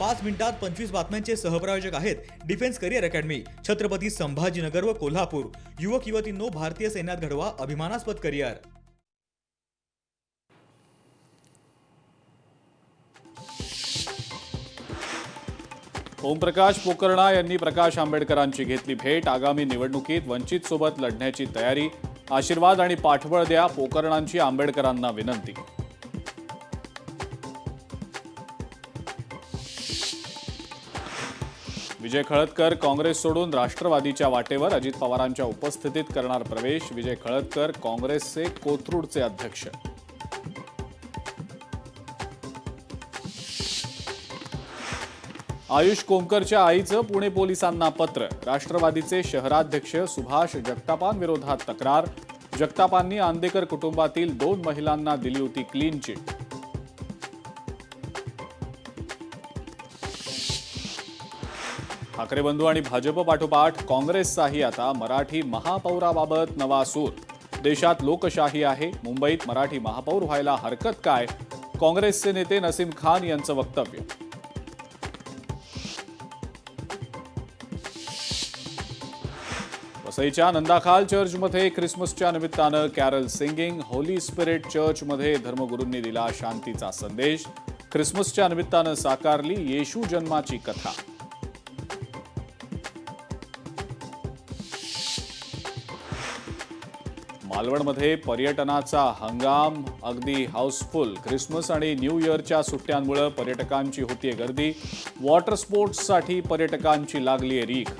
5 मिनिटात 25 बातम्यांचे सहप्रायोजक आहेत defence career academy, Chhatrapati Sambhajinagar व कोल्हापूर। युवक युवतींनो, भारतीय सैन्यात घडवा अभिमानास्पद करिअर। ओमप्रकाश पोकर्णा यांनी प्रकाश आंबेडकरांची घेतली भेट। आगामी निवडणुकीत वंचित सोबत लढण्याची तयारी। आशीर्वाद आणि पाठबळ द्या, पोकर्णांची आंबेडकरांना विनंती। विजय खळदकर काँग्रेस सोडून राष्ट्रवादीच्या वाटेवर, अजित पवारांच्या उपस्थितीत करणार प्रवेश। विजय खळदकर काँग्रेसचे कोथरूडचे अध्यक्ष। आयुष कोमकरच्या आईचं पुणे पोलिसांना पत्र। राष्ट्रवादीचे शहराध्यक्ष सुभाष जगतापांविरोधात तक्रार। जगतापांनी आंदेकर कुटुंबातील 2 महिलांना दिली होती क्लीन चिट। ठाकरे बंधू आणि भाजप पाठोपाठ काँग्रेसचाही आता मराठी महापौराबाबत नवा सूर। देशात लोकशाही आहे, मुंबईत मराठी महापौर व्हायला हरकत काय? काँग्रेसचे नेते नसीम खान यांचं वक्तव्य। वसईच्या नंदाखाल चर्चमध्ये ख्रिसमसच्या निमित्तानं कॅरल सिंगिंग। होली स्पिरिट चर्चमध्ये धर्मगुरूंनी दिला शांतीचा संदेश। ख्रिसमसच्या निमित्तानं साकारली येशू जन्माची कथा। मालवणमध्ये पर्यटनाचा हंगाम अगदी हाऊसफुल। ख्रिसमस आणि न्यू इयरच्या सुट्ट्यांमुळे पर्यटकांची होतीये गर्दी। वॉटर स्पोर्ट्ससाठी पर्यटकांची लागलीये रीख।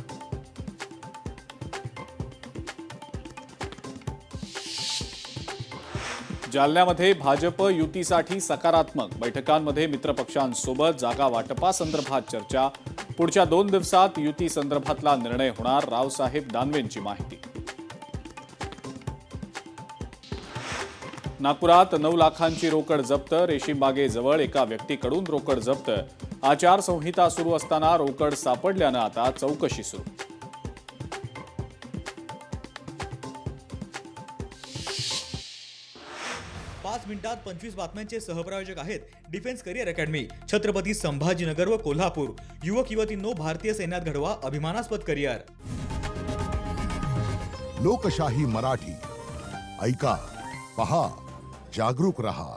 जालन्यामध्ये भाजप युतीसाठी सकारात्मक। बैठकांमध्ये मित्रपक्षांसोबत जागा वाटपासंदर्भात चर्चा। पुढच्या 2 दिवसात युती संदर्भातला निर्णय होणार, रावसाहेब दानवेंची माहिती। नागपुरात 9 लाखांची रोकड जप्त। रेशीमबागेजवळ एका व्यक्तीकडून रोकड जप्त। आचारसंहिता सुरू असताना रोकड सापडल्यानं आता चौकशी सुरू। पाच मिनिटात 25 बातम्यांचे सहप्रायोजक आहेत defence career academy, Chhatrapati Sambhajinagar व कोल्हापूर। युवक युवतींनो, भारतीय सैन्यात घडवा अभिमानास्पद करिअर। लोकशाही मराठी ऐका, पहा, जागरूक रहा।